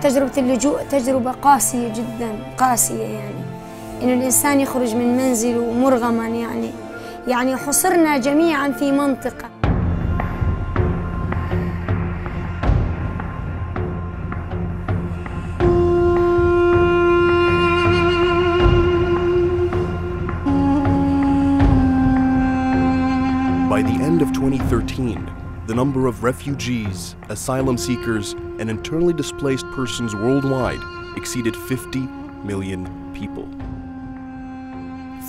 تجربة اللجوء تجربة قاسية جدا، قاسية يعني إنه الإنسان يخرج من منزله مرغما، يعني حصرنا جميعا في منطقة. By the end of 2013, the number of refugees, asylum seekers, and internally displaced persons worldwide exceeded 50 million people.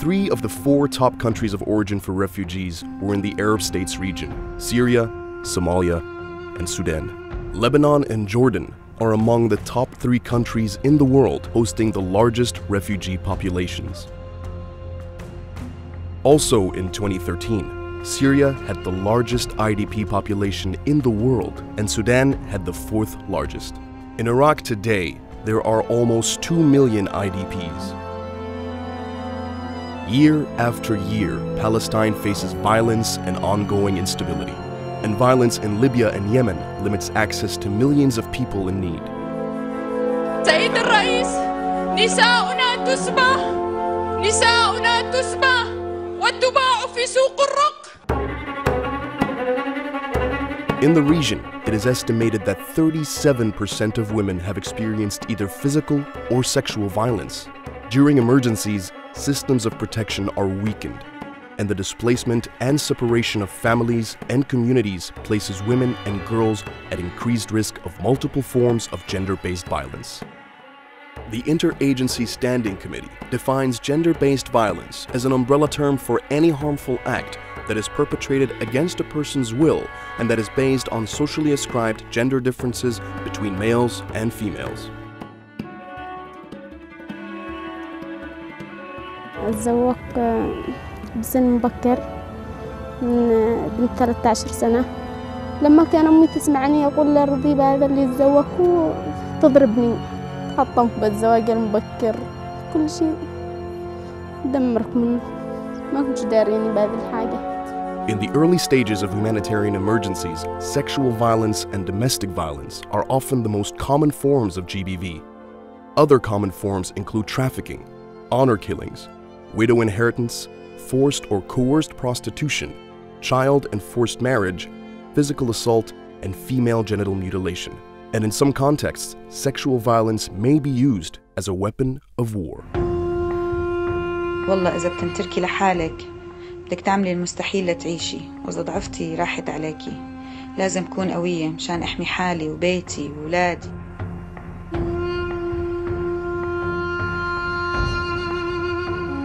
3 of the 4 top countries of origin for refugees were in the Arab states region: Syria, Somalia, and Sudan. Lebanon and Jordan are among the top 3 countries in the world hosting the largest refugee populations. Also in 2013, Syria had the largest IDP population in the world, and Sudan had the 4th largest. In Iraq today, there are almost 2 million IDPs. Year after year, Palestine faces violence and ongoing instability, and violence in Libya and Yemen limits access to millions of people in need. سيد الرئيس، نساؤنا تسبى وتباع في سوق الرق. In the region, it is estimated that 37% of women have experienced either physical or sexual violence. During emergencies, systems of protection are weakened, and the displacement and separation of families and communities places women and girls at increased risk of multiple forms of gender-based violence. The Interagency Standing Committee defines gender-based violence as an umbrella term for any harmful act that is perpetrated against a person's will and that is based on socially ascribed gender differences between males and females. تزوجت بسن مبكر من بنت 13 سنة. لما كان أمي تسمعني أقول لها رضي بهذا اللي تزوج وتضربني. تحطمت بالزواج المبكر، كل شيء دمرك منه، ما كنتش داريني بهذه الحاجة. In the early stages of humanitarian emergencies, sexual violence and domestic violence are often the most common forms of GBV. Other common forms include trafficking, honor killings, widow inheritance, forced or coerced prostitution, child and forced marriage, physical assault, and female genital mutilation. And in some contexts, sexual violence may be used as a weapon of war. والله إذا بتنتركي لحالك بدك تعملي المستحيل لتعيشي، وإذا ضعفتي راحت عليكي. لازم أكون قوية مشان أحمي حالي وبيتي وولادي.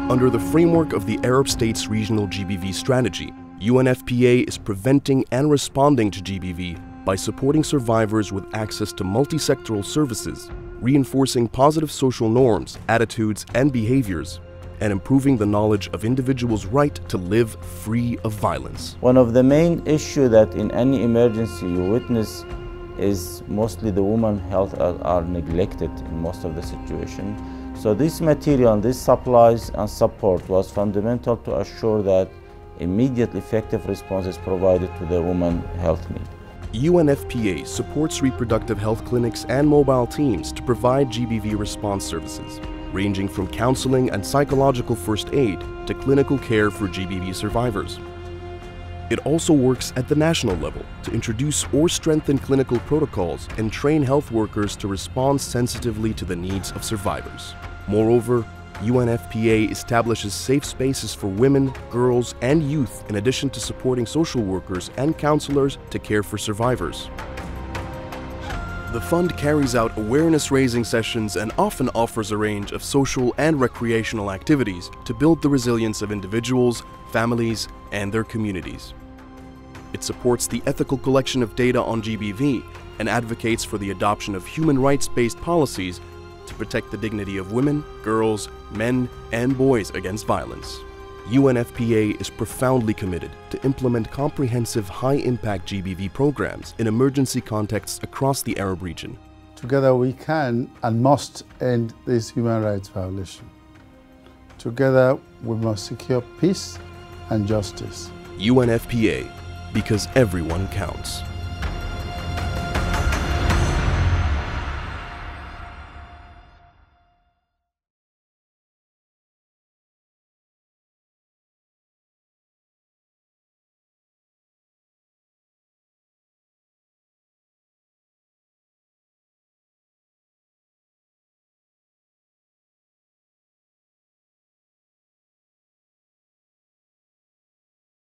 Under the framework of the Arab States Regional GBV Strategy, UNFPA is preventing and responding to GBV by supporting survivors with access to multi-sectoral services, reinforcing positive social norms, attitudes, and behaviors, and improving the knowledge of individuals' right to live free of violence. One of the main issues that in any emergency you witness is mostly the women's health are neglected in most of the situation. So this material, these supplies and support was fundamental to assure that immediate effective response is provided to the women's health need. UNFPA supports reproductive health clinics and mobile teams to provide GBV response services, ranging from counseling and psychological first aid to clinical care for GBV survivors. It also works at the national level to introduce or strengthen clinical protocols and train health workers to respond sensitively to the needs of survivors. Moreover, UNFPA establishes safe spaces for women, girls, and youth in addition to supporting social workers and counselors to care for survivors. The fund carries out awareness-raising sessions and often offers a range of social and recreational activities to build the resilience of individuals, families, and their communities. It supports the ethical collection of data on GBV and advocates for the adoption of human rights-based policies to protect the dignity of women, girls, men, and boys against violence. UNFPA is profoundly committed to implement comprehensive high-impact GBV programs in emergency contexts across the Arab region. Together we can and must end this human rights violation. Together we must secure peace and justice. UNFPA, because everyone counts.